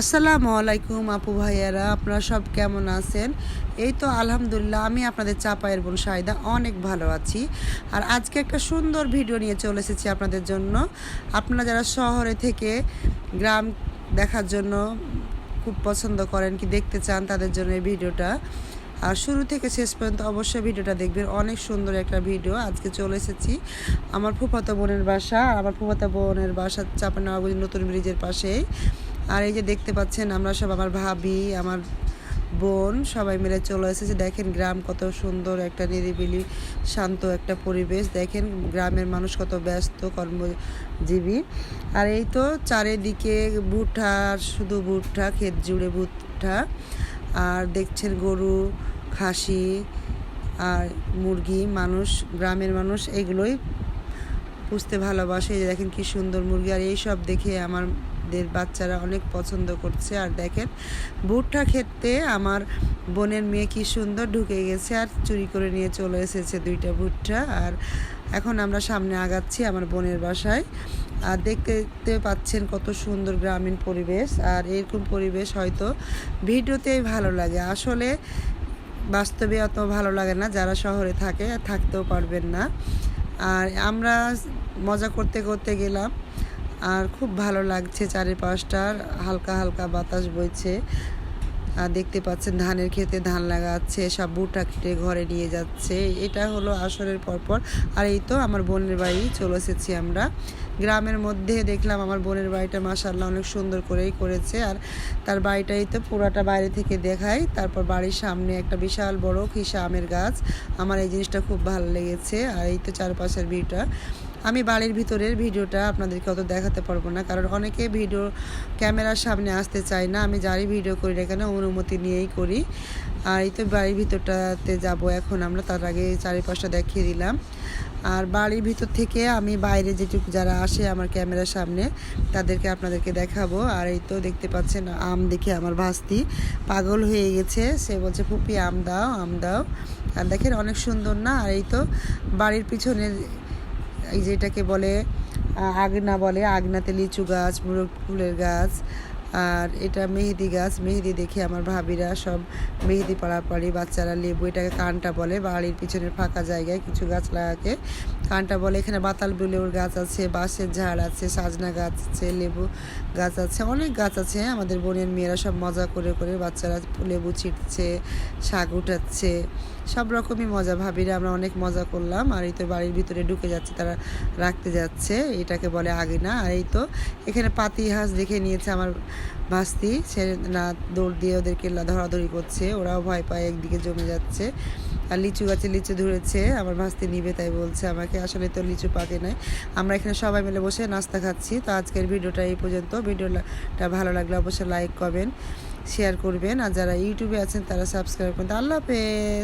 আসসালামু আলাইকুম আপু ভাইয়ারা, আপনারা সব কেমন আছেন? এই তো আলহামদুলিল্লাহ, আমি আপনাদের চাপায়ের বোন শাহিদা অনেক ভালো আছি। আর আজকে একটা সুন্দর ভিডিও নিয়ে চলে এসেছি আপনাদের জন্য। আপনারা যারা শহরে থেকে গ্রাম দেখার জন্য খুব পছন্দ করেন, কি দেখতে চান, তাদের জন্য এই ভিডিওটা। আর শুরু থেকে শেষ পর্যন্ত অবশ্যই ভিডিওটা দেখবেন, অনেক সুন্দর একটা ভিডিও। আজকে চলে এসেছি আমার ফুফাতো বোনের বাসা। আমার ফুফাতো বোনের বাসা চাঁপাইনবাবগঞ্জ নতুন ব্রিজের পাশেই। আর এই যে দেখতে পাচ্ছেন, আমরা সব, আমার ভাবি, আমার বোন, সবাই মিলে চলে এসেছে। দেখেন গ্রাম কত সুন্দর, একটা নিরিবিলি শান্ত একটা পরিবেশ। দেখেন গ্রামের মানুষ কত ব্যস্ত, কর্মজীবী। আর এই তো চারিদিকে ভুট্টা, শুধু ভুট্টা, ক্ষেত জুড়ে ভুট্টা। আর দেখছেন গরু, খাসি আর মুরগি। মানুষ, গ্রামের মানুষ এগুলোই পুষতে ভালোবাসে। এই যে দেখেন কি সুন্দর মুরগি। আর এই সব দেখে আমাদের বাচ্চারা অনেক পছন্দ করছে। আর দেখেন ভুট্টা খেতে আমার বোনের মেয়ে কি সুন্দর ঢুকে গেছে আর চুরি করে নিয়ে চলে এসেছে 2টা ভুট্টা। আর এখন আমরা সামনে আগাচ্ছি আমার বোনের বাসায়। আর দেখতে পাচ্ছেন কত সুন্দর গ্রামীণ পরিবেশ। আর এরকম পরিবেশ হয়তো ভিডিওতেই ভালো লাগে, আসলে বাস্তবে অত ভালো লাগে না। যারা শহরে থাকে থাকতেও পারবেন না। আর আমরা মজা করতে করতে গেলাম, আর খুব ভালো লাগছে। চারিপাশটার হালকা হালকা বাতাস বইছে। আর দেখতে পাচ্ছেন ধানের ক্ষেতে ধান লাগাচ্ছে, সব ভুট্টা কেটে ঘরে নিয়ে যাচ্ছে। এটা হলো আসরের পরপর। আর এই তো আমার বোনের বাড়ি চলে এসেছি আমরা। গ্রামের মধ্যে দেখলাম আমার বোনের বাড়িটা মাশাআল্লাহ অনেক সুন্দর করেই করেছে। আর তার বাড়িটাই তো পুরাটা বাইরে থেকে দেখাই। তারপর বাড়ির সামনে একটা বিশাল বড় খিসা আমের গাছ। আমার এই জিনিসটা খুব ভালো লেগেছে। আর এই তো চারপাশের ভিউটা। আমি বাড়ির ভিতরের ভিডিওটা আপনাদেরকে অত দেখাতে পারবো না, কারণ অনেকে ভিডিও ক্যামেরার সামনে আসতে চায় না। আমি যারই ভিডিও করি না কেন অনুমতি নিয়েই করি। আর এই তো বাড়ির ভিতরটাতে যাব এখন আমরা, তার আগে চারিপাশটা দেখিয়ে দিলাম। আর বাড়ির ভিতর থেকে আমি বাইরে যেটুকু যারা আসে আমার ক্যামেরার সামনে তাদেরকে আপনাদেরকে দেখাবো। আর এই তো দেখতে পাচ্ছেন আম দেখে আমার ভাস্তি পাগল হয়ে গেছে। সে বলছে ফুপি আম দাও, আম দাও। আর দেখেন অনেক সুন্দর না? আর এই তো বাড়ির পিছনে এই যেটাকে বলে আগনা বলে, আগনাতে লিচু গাছ, মোরগ ফুলের গাছ। আর এটা মেহেদি গাছ। মেহেদি দেখে আমার ভাবিরা সব মেহেদি পাড়াপাড়ি, বাচ্চারা লেবু, এটাকে কানটা বলে। বাড়ির পিছনের ফাঁকা জায়গায় কিছু গাছ লাগাকে কানটা বলে। এখানে বাতাল লেবুর গাছ আছে, বাঁশের ঝাড় আছে, সাজনা গাছ আছে, লেবু গাছ আছে, অনেক গাছ আছে। আমাদের বোনের মেয়েরা সব মজা করে করে, বাচ্চারা লেবু ছিটছে, শাক উঠাচ্ছে, সব রকমই মজা। ভাবিরা আমরা অনেক মজা করলাম। আর এই তো বাড়ির ভিতরে ঢুকে যাচ্ছে, তারা রাখতে যাচ্ছে, এটাকে বলে আগিনা। আর এই তো এখানে পাতি হাঁস দেখে নিয়েছে আমার ভাস্তি, সে না দৌড় দিয়ে ওদেরকে ধরাধরি করছে। ওরাও ভয় পায়, একদিকে জমে যাচ্ছে। আর লিচু গাছে লিচু ধরেছে, আমার ভাস্তি নিবে তাই বলছে আমাকে। আসলে তো লিচু পাকে নাই। আমরা এখানে সবাই মিলে বসে নাস্তা খাচ্ছি। তো আজকের ভিডিওটা এই পর্যন্ত। ভিডিওটা ভালো লাগলে অবশ্যই লাইক করবেন, শেয়ার করবেন। আর যারা ইউটিউবে আছেন তারা সাবস্ক্রাইব করবেন। আল্লাহ হাফেজ।